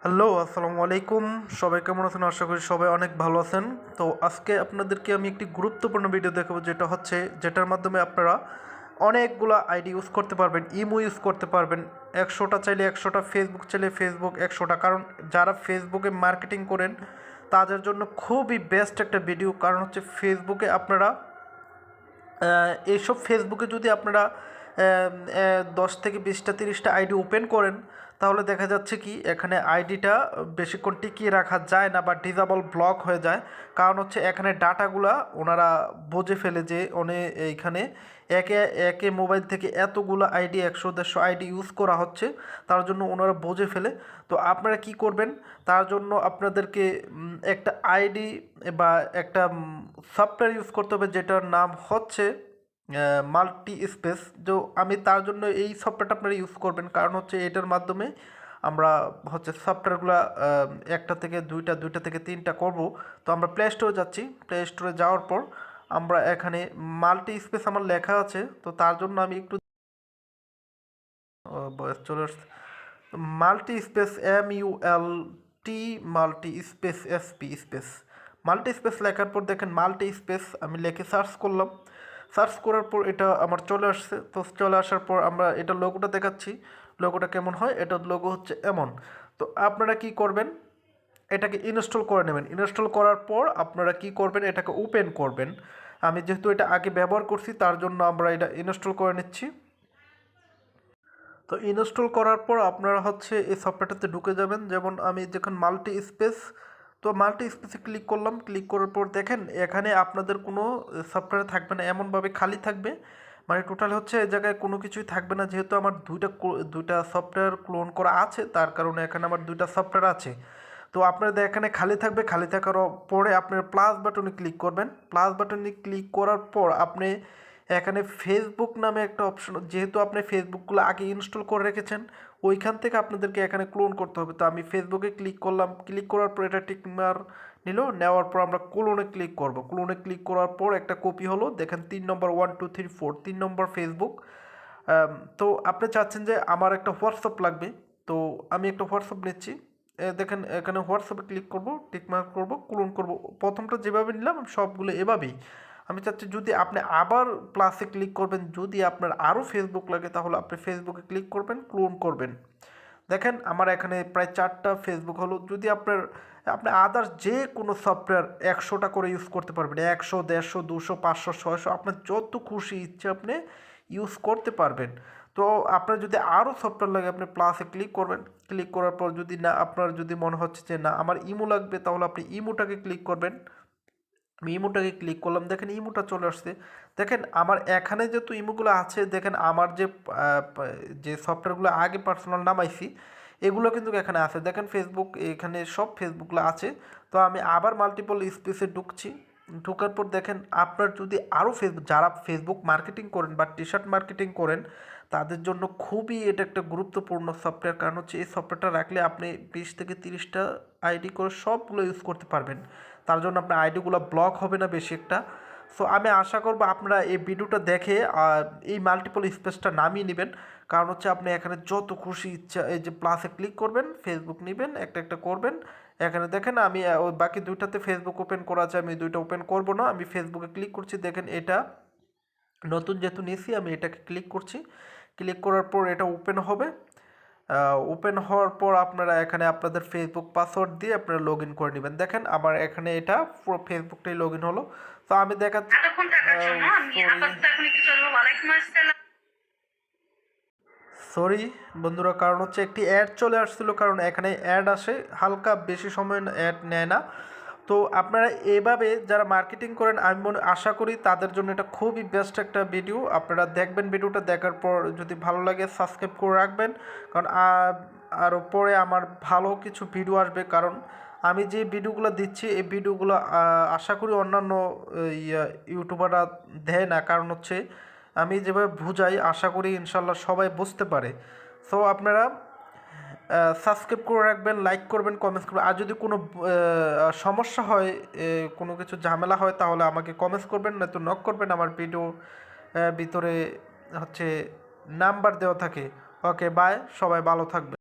Hello, আসসালামু আলাইকুম। সবাই কেমন আছেন? আশা করি সবাই অনেক ভালো আছেন। তো আজকে আপনাদেরকে আমি একটি গুরুত্বপূর্ণ ভিডিও দেখাবো, যেটার মাধ্যমে আপনারা অনেকগুলো আইডি ইউজ করতে পারবেন, ইমো ইউজ করতে পারবেন। 100টা চাইলে 100টা, ফেসবুক চাইলে ফেসবুক 100টা। কারণ যারা ফেসবুকে মার্কেটিং করেন তাদের জন্য খুবই বেস্ট একটা ভিডিও। কারণ হচ্ছে ফেসবুকে আপনারা এইসব ফেসবুকে যদি আপনারা 10 থেকে 20টা 30টা আইডি ওপেন করেন, তাহলে দেখা যাচ্ছে কি এখানে আইডিটা বেশিক্ষণ টিকিয়ে রাখা যায় না বা ডিসেবল ব্লক হয়ে যায়। কারণ হচ্ছে এখানে ডাটাগুলা ওনারা বুঝে ফেলে যে এইখানে একে একে মোবাইল থেকে এতগুলো আইডি 100 150 আইডি ইউজ করা হচ্ছে, তার জন্য ওনারা বুঝে ফেলে। তো আপনারা কি করবেন, তার জন্য আপনাদেরকে একটা আইডি বা একটা সফটওয়্যার ইউজ করতে হবে, যেটার নাম হচ্ছে মাল্টি স্পেস। তো আমি তার জন্য এই সফটওয়্যারটা আপনারা ইউজ করবেন, কারণ হচ্ছে এটার মাধ্যমে আমরা হচ্ছে সফটওয়্যারগুলো একটা থেকে দুইটা, দুইটা থেকে তিনটা করব। তো আমরা প্লে স্টোরে যাচ্ছি। প্লে স্টোরে যাওয়ার পর আমরা এখানে মাল্টি স্পেস আমার লেখা আছে, তো তার জন্য আমি একটু বয়স চলে আসছে। Multi space MULT multi space SP space multi space লেখার পর দেখেন মাল্টি স্পেস আমি লিখে সার্চ করলাম। সার্চ করার পর এটা আমার চলে আসছে। তো চলে আসার পর আমরা এটা লোগোটা দেখাচ্ছি। লোগোটা কেমন হয়, এটার লোগো হচ্ছে এমন। তো আপনারা কি করবেন, এটাকে ইনস্টল করে নেবেন। ইনস্টল করার পর আপনারা কি করবেন, এটাকে ওপেন করবেন। আমি যেহেতু এটা আগে ব্যবহার করছি, তার জন্য আমরা এটা ইনস্টল করে নিচ্ছি। তো ইনস্টল করার পর আপনারা হচ্ছে এই সফটওয়্যারটাতে ঢুকে যাবেন। যেমন আমি যখন মাল্টি স্পেস, তো মাল্টি স্পেসে ক্লিক করলাম। ক্লিক করার পর দেখেন এখানে আপনাদের কোনো সফটওয়্যার থাকবে না, এমনভাবে খালি থাকবে। মানে টোটাল হচ্ছে এই জায়গায় কোনো কিছুই থাকবে না। যেহেতু আমার দুইটা সফটওয়্যার ক্লোন করা আছে, তার কারণে এখানে আমার দুইটা সফটওয়্যার আছে। তো আপনাদের এখানে খালি থাকবে। খালি থাকার পরে আপনার প্লাস বাটনে ক্লিক করবেন। প্লাস বাটনে ক্লিক করার পর আপনি এখানে ফেসবুক নামে একটা অপশন, যেহেতু আপনি ফেসবুকগুলো আগে ইনস্টল করে রেখেছেন, ওইখান থেকে আপনাদেরকে এখানে ক্লোন করতে হবে। তো আমি ফেসবুকে ক্লিক করলাম। ক্লিক করার পর এটা টিকমার নিল। নেওয়ার পর আমরা ক্লোনে ক্লিক করব। ক্লোনে ক্লিক করার পর একটা কপি হলো। দেখেন 3 নম্বর 1 2 3 4 3 নম্বর ফেসবুক। তো আপনি চাচ্ছেন যে আমার একটা হোয়াটসঅ্যাপ লাগবে, তো আমি একটা হোয়াটসঅ্যাপ নিচ্ছি। দেখেন এখানে হোয়াটসঅ্যাপে ক্লিক করব, টিকমার্ক করব, ক্লোন করব। প্রথমটা যেভাবে নিলাম সবগুলো এভাবেই। আমি চাচ্ছি যদি আপনি আবার প্লাসে ক্লিক করবেন, যদি আপনার আরও ফেসবুক লাগে, তাহলে আপনি ফেসবুকে ক্লিক করবেন, ক্লোন করবেন। দেখেন আমার এখানে প্রায় 4টা ফেসবুক হলো। যদি আপনি আদার্স যে কোনো সফটওয়্যার 100টা করে ইউজ করতে পারবেন। 100 150 200 500 600 আপনার যত খুশি ইচ্ছে আপনি ইউজ করতে পারবেন। তো আপনার যদি আরও সফটওয়্যার লাগে, আপনি প্লাসে ক্লিক করবেন। ক্লিক করার পর যদি না, আপনার যদি মনে হচ্ছে যে না আমার ইমো লাগবে, তাহলে আপনি ইমোটাকে ক্লিক করবেন। আমি ইমোটাকে ক্লিক করলাম। দেখেন ইমোটা চলে আসছে। দেখেন আমার এখানে যেহেতু ইমোগুলো আছে, দেখেন আমার যে সফটওয়্যারগুলো আগে পার্সোনাল নামাইছি, এগুলো কিন্তু এখানে আছে। দেখেন ফেসবুক, এখানে সব ফেসবুকগুলো আছে। তো আমি আবার মাল্টিপল স্পেসে ঢুকছি। ঢোকার পর দেখেন আপনার যদি আরও যারা ফেসবুক মার্কেটিং করেন বা টি শার্ট মার্কেটিং করেন, তাদের জন্য খুবই এটা একটা গুরুত্বপূর্ণ সফটওয়্যার। কারণ হচ্ছে এই সফটওয়্যারটা রাখলে আপনি 20 থেকে 30টা আইডি করে সবগুলো ইউজ করতে পারবেন। তার জন্য আপনার আইডিগুলো ব্লক হবে না বেশি একটা। সো আমি আশা করব আপনারা এই ভিডিওটা দেখে এই মাল্টিপল স্পেসটা নামিয়ে নেবেন। কারণ হচ্ছে আপনি এখানে যত খুশি ইচ্ছা এই যে প্লাসে ক্লিক করবেন, ফেসবুক নেবেন, একটা একটা করবেন। এখানে দেখেন আমি ওই বাকি দুইটাতে ফেসবুক ওপেন করা আছে, আমি দুইটা ওপেন করব না। আমি ফেসবুকে ক্লিক করছি। দেখেন এটা নতুন যেহেতু নিয়েছি, আমি এটাকে ক্লিক করছি। ক্লিক করার পর এটা ওপেন হবে। ওপেন হওয়ার পর আপনারা এখানে আপনাদের ফেসবুক পাসওয়ার্ড দিয়ে আপনারা লগ ইন করে নেবেন। দেখেন আমার এখানে এটা পুরো ফেসবুকটাই লগ ইন হলো। তো আমি দেখাচ্ছি। সরি বন্ধুরা, কারণ হচ্ছে একটি অ্যাড চলে আসছিল, কারণ এখানে অ্যাড আসে, হালকা বেশি সময় অ্যাড নেয় না। তো আপনারা এভাবে যারা মার্কেটিং করেন, আমি আশা করি তাদের জন্য এটা খুবই বেস্ট একটা ভিডিও। আপনারা দেখবেন, ভিডিওটা দেখার পর যদি ভালো লাগে সাবস্ক্রাইব করে রাখবেন। কারণ আরও পরে আমার ভালো কিছু ভিডিও আসবে। কারণ আমি যে ভিডিওগুলো দিচ্ছি, এই ভিডিওগুলো আশা করি অন্যান্য ইউটিউবাররা দেয় না। কারণ হচ্ছে আমি যেভাবে বুঝাই, আশা করি ইনশাল্লাহ সবাই বুঝতে পারে। সো আপনারা সাবস্ক্রাইব করে রাখবেন, লাইক করবেন, কমেন্টস করবেন। আর যদি কোনো সমস্যা হয়, কোনো কিছু ঝামেলা হয়, তাহলে আমাকে কমেন্টস করবেন, নয়তো নক করবেন। আমার ভিডিও ভিতরে হচ্ছে নাম্বার দেওয়া থাকে। ওকে, বাই, সবাই ভালো থাকবেন।